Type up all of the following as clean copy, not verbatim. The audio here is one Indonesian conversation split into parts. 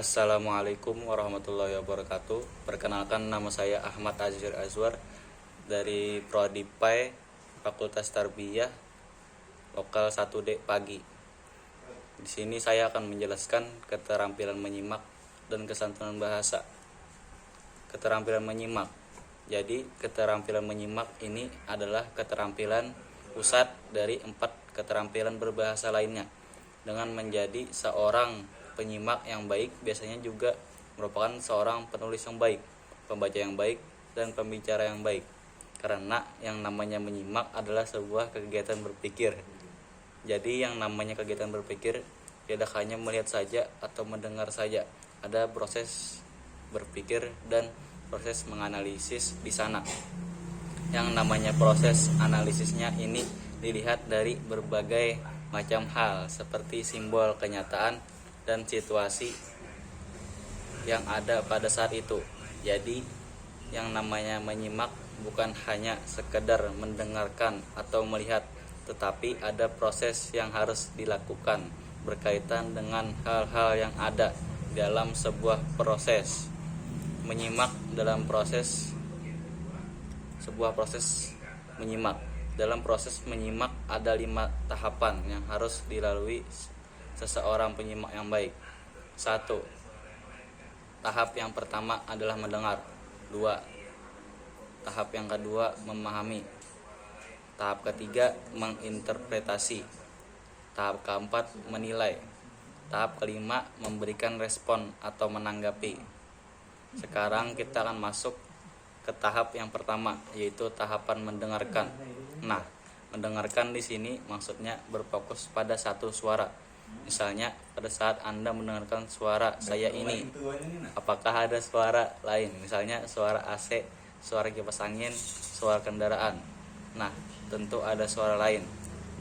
Assalamualaikum warahmatullahi wabarakatuh. Perkenalkan, nama saya Ahmad Azhar Azwar dari Prodi PAI Fakultas Tarbiyah Lokal 1D Pagi. Di sini saya akan menjelaskan keterampilan menyimak dan kesantunan bahasa. Keterampilan menyimak. Jadi, keterampilan menyimak ini adalah keterampilan pusat dari 4 keterampilan berbahasa lainnya. Dengan menjadi seorang penyimak yang baik, biasanya juga merupakan seorang penulis yang baik, pembaca yang baik, dan pembicara yang baik. Karena yang namanya menyimak adalah sebuah kegiatan berpikir. Jadi yang namanya kegiatan berpikir tidak hanya melihat saja atau mendengar saja. Ada proses berpikir dan proses menganalisis di sana. Yang namanya proses analisisnya ini dilihat dari berbagai macam hal seperti simbol kenyataan dan situasi yang ada pada saat itu. Jadi yang namanya menyimak bukan hanya sekedar mendengarkan atau melihat, tetapi ada proses yang harus dilakukan berkaitan dengan hal-hal yang ada dalam sebuah proses. Menyimak dalam sebuah proses menyimak. Dalam proses menyimak ada 5 tahapan yang harus dilalui seseorang penyimak yang baik. 1. Tahap yang pertama adalah mendengar. 2. Tahap yang kedua memahami. Tahap ketiga menginterpretasi. Tahap keempat menilai. Tahap kelima memberikan respon atau menanggapi. Sekarang kita akan masuk ke tahap yang pertama, yaitu tahapan mendengarkan. Nah, mendengarkan di sini maksudnya berfokus pada satu suara. Misalnya pada saat Anda mendengarkan suara saya ini, apakah ada suara lain? Misalnya suara AC, suara kipas angin, suara kendaraan. Nah, tentu ada suara lain.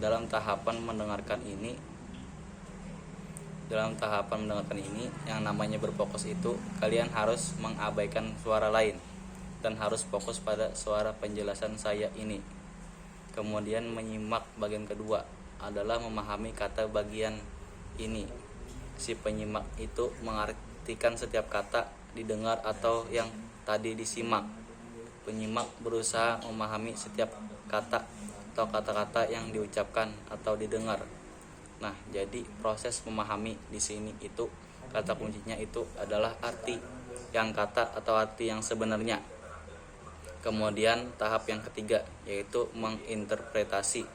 Dalam tahapan mendengarkan ini yang namanya berfokus itu, kalian harus mengabaikan suara lain dan harus fokus pada suara penjelasan saya ini. Kemudian menyimak bagian kedua adalah memahami kata bagian ini. Si penyimak itu mengartikan setiap kata didengar atau yang tadi disimak. Penyimak berusaha memahami setiap kata atau kata-kata yang diucapkan atau didengar. Nah, jadi proses memahami di sini itu kata kuncinya itu adalah arti yang kata atau arti yang sebenarnya. Kemudian tahap yang ketiga yaitu menginterpretasi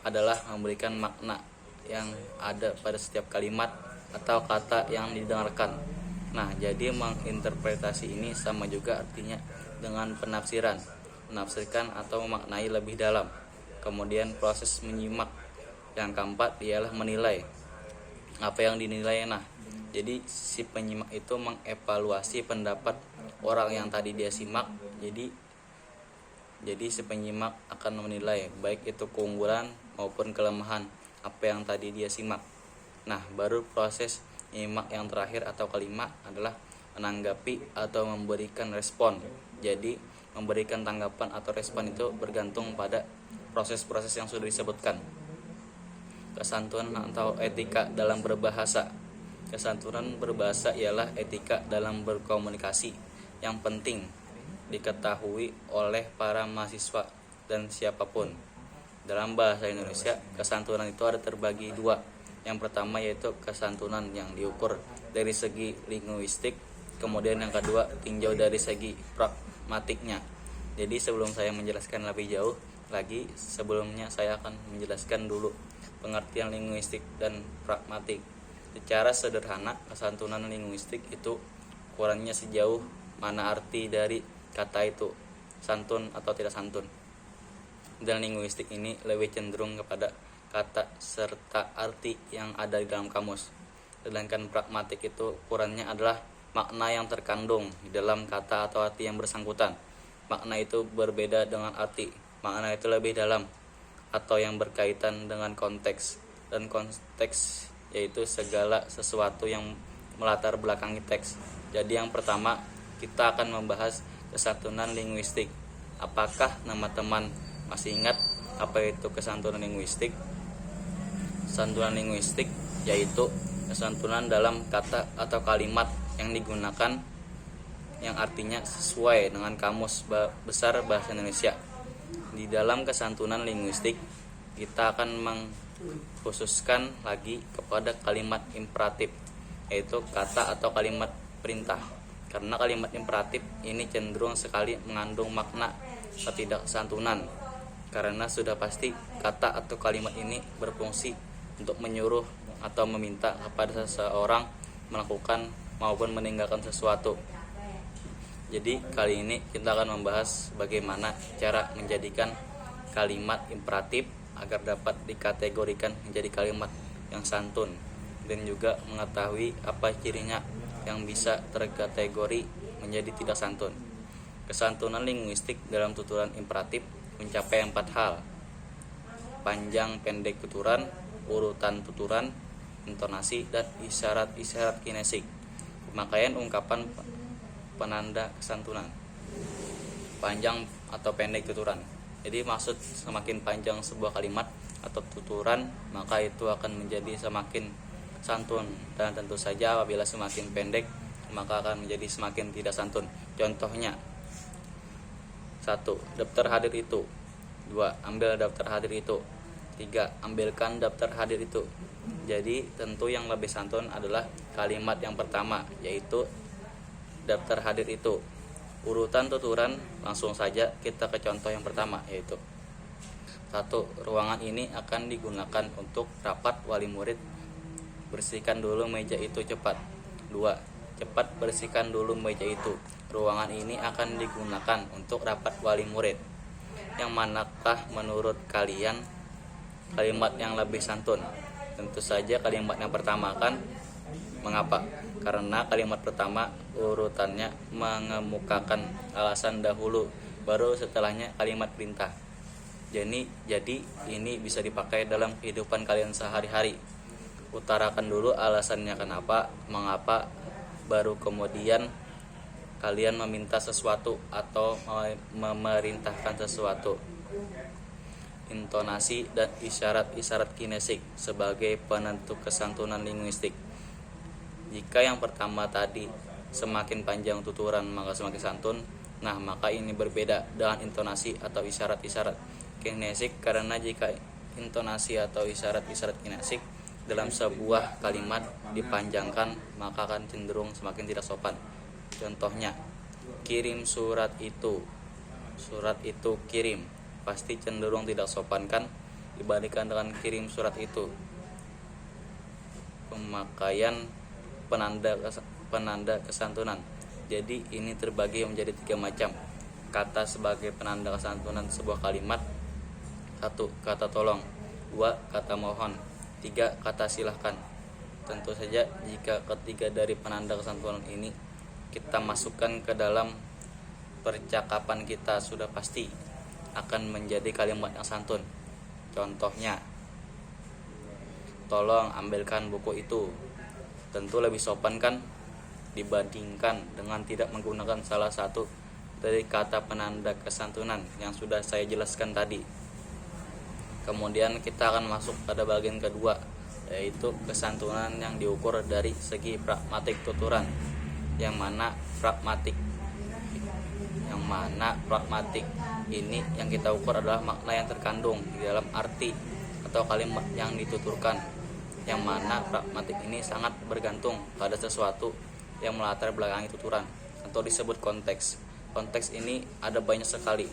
adalah memberikan makna yang ada pada setiap kalimat atau kata yang didengarkan. Nah, jadi menginterpretasi ini sama juga artinya dengan penafsiran, menafsirkan atau memaknai lebih dalam. Kemudian proses menyimak yang keempat ialah menilai. Apa yang dinilai? Nah, jadi si penyimak itu mengevaluasi pendapat orang yang tadi dia simak. Jadi si penyimak akan menilai baik itu keunggulan maupun kelemahan apa yang tadi dia simak. Nah, baru proses menyimak yang terakhir atau kelima adalah menanggapi atau memberikan respon. Jadi memberikan tanggapan atau respon itu bergantung pada proses-proses yang sudah disebutkan. Kesantunan atau etika dalam berbahasa. Kesantunan berbahasa ialah etika dalam berkomunikasi yang penting diketahui oleh para mahasiswa dan siapapun. Dalam bahasa Indonesia, kesantunan itu ada terbagi 2. Yang pertama yaitu kesantunan yang diukur dari segi linguistik, kemudian yang kedua tinjau dari segi pragmatiknya. Jadi sebelum saya menjelaskan lebih jauh lagi, sebelumnya saya akan menjelaskan dulu pengertian linguistik dan pragmatik. Secara sederhana, kesantunan linguistik itu ukurannya sejauh mana arti dari kata itu, santun atau tidak santun. Dan linguistik ini lebih cenderung kepada kata serta arti yang ada di dalam kamus. Sedangkan pragmatik itu ukurannya adalah makna yang terkandung di dalam kata atau arti yang bersangkutan. Makna itu berbeda dengan arti. Makna itu lebih dalam atau yang berkaitan dengan konteks. Dan konteks yaitu segala sesuatu yang melatar belakangi teks. Jadi yang pertama kita akan membahas kesantunan linguistik. Apakah teman-teman masih ingat apa itu kesantunan linguistik? Kesantunan linguistik yaitu kesantunan dalam kata atau kalimat yang digunakan yang artinya sesuai dengan Kamus Besar Bahasa Indonesia. Di dalam kesantunan linguistik, kita akan mengkhususkan lagi kepada kalimat imperatif, yaitu kata atau kalimat perintah. Karena kalimat imperatif ini cenderung sekali mengandung makna ketidaksantunan, karena sudah pasti kata atau kalimat ini berfungsi untuk menyuruh atau meminta kepada seseorang melakukan maupun meninggalkan sesuatu. Jadi kali ini kita akan membahas bagaimana cara menjadikan kalimat imperatif agar dapat dikategorikan menjadi kalimat yang santun, dan juga mengetahui apa cirinya yang bisa terkategori menjadi tidak santun. Kesantunan linguistik dalam tuturan imperatif mencapai 4 hal: panjang pendek tuturan, urutan tuturan, intonasi, dan isyarat-isyarat kinesik. Pemakaian ungkapan penanda kesantunan. Panjang atau pendek tuturan. Jadi maksud semakin panjang sebuah kalimat atau tuturan, maka itu akan menjadi semakin santun, dan tentu saja apabila semakin pendek maka akan menjadi semakin tidak santun. Contohnya: 1. Daftar hadir itu. 2. Ambil daftar hadir itu. 3. Ambilkan daftar hadir itu. Jadi tentu yang lebih santun adalah kalimat yang pertama, yaitu daftar hadir itu. Urutan tuturan, langsung saja kita ke contoh yang pertama, yaitu 1. Ruangan ini akan digunakan untuk rapat wali murid. Bersihkan dulu meja itu cepat. 2. Cepat bersihkan dulu meja itu. Ruangan ini akan digunakan untuk rapat wali murid. Yang manakah menurut kalian kalimat yang lebih santun? Tentu saja kalimat yang pertama kan. Mengapa? Karena kalimat pertama urutannya mengemukakan alasan dahulu, baru setelahnya kalimat perintah. Jadi ini bisa dipakai dalam kehidupan kalian sehari-hari. Utarakan dulu alasannya kenapa, mengapa, baru kemudian kalian meminta sesuatu atau memerintahkan sesuatu. Intonasi dan isyarat-isyarat kinesik sebagai penentu kesantunan linguistik. Jika yang pertama tadi semakin panjang tuturan maka semakin santun, nah maka ini berbeda dengan intonasi atau isyarat-isyarat kinesik, karena jika intonasi atau isyarat-isyarat kinesik dalam sebuah kalimat dipanjangkan maka akan cenderung semakin tidak sopan. Contohnya: kirim surat itu. Surat itu kirim. Pasti cenderung tidak sopan kan dibandingkan dengan kirim surat itu. Pemakaian penanda kesantunan. Jadi ini terbagi menjadi 3 macam kata sebagai penanda kesantunan sebuah kalimat. 1. Kata tolong. 2. Kata mohon. 3. Kata silahkan. Tentu saja jika ketiga dari penanda kesantunan ini kita masukkan ke dalam percakapan kita, sudah pasti akan menjadi kalimat yang santun. Contohnya: tolong ambilkan buku itu. Tentu lebih sopan kan dibandingkan dengan tidak menggunakan salah satu dari kata penanda kesantunan yang sudah saya jelaskan tadi. Kemudian kita akan masuk pada bagian kedua, yaitu kesantunan yang diukur dari segi pragmatik tuturan. Yang mana pragmatik ini yang kita ukur adalah makna yang terkandung di dalam arti atau kalimat yang dituturkan. Yang mana pragmatik ini sangat bergantung pada sesuatu yang melatar belakangi tuturan, atau disebut konteks. Konteks ini ada banyak sekali: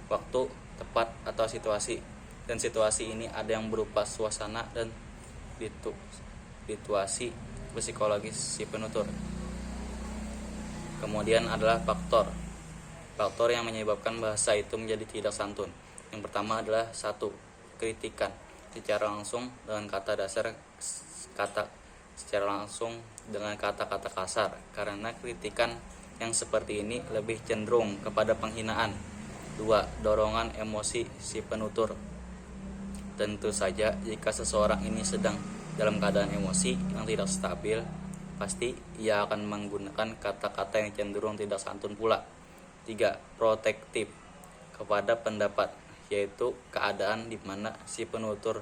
waktu, tepat, atau situasi. Dan situasi ini ada yang berupa suasana dan situasi psikologis si penutur. Kemudian adalah faktor yang menyebabkan bahasa itu menjadi tidak santun. Yang pertama adalah 1. Kritikan secara langsung dengan kata-kata kasar, karena kritikan yang seperti ini lebih cenderung kepada penghinaan. 2. Dorongan emosi si penutur. Tentu saja jika seseorang ini sedang dalam keadaan emosi yang tidak stabil, pasti ia akan menggunakan kata-kata yang cenderung tidak santun pula. 3. Protektif kepada pendapat, yaitu keadaan di mana si penutur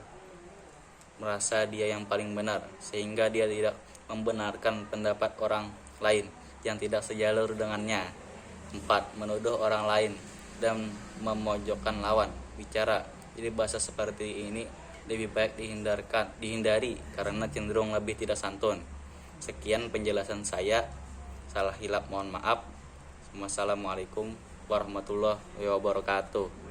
merasa dia yang paling benar, sehingga dia tidak membenarkan pendapat orang lain yang tidak sejalur dengannya. 4. Menuduh orang lain dan memojokkan lawan bicara. Jadi bahasa seperti ini lebih baik dihindari karena cenderung lebih tidak santun. Sekian penjelasan saya. Salah hilap mohon maaf. Wassalamualaikum warahmatullahi wabarakatuh.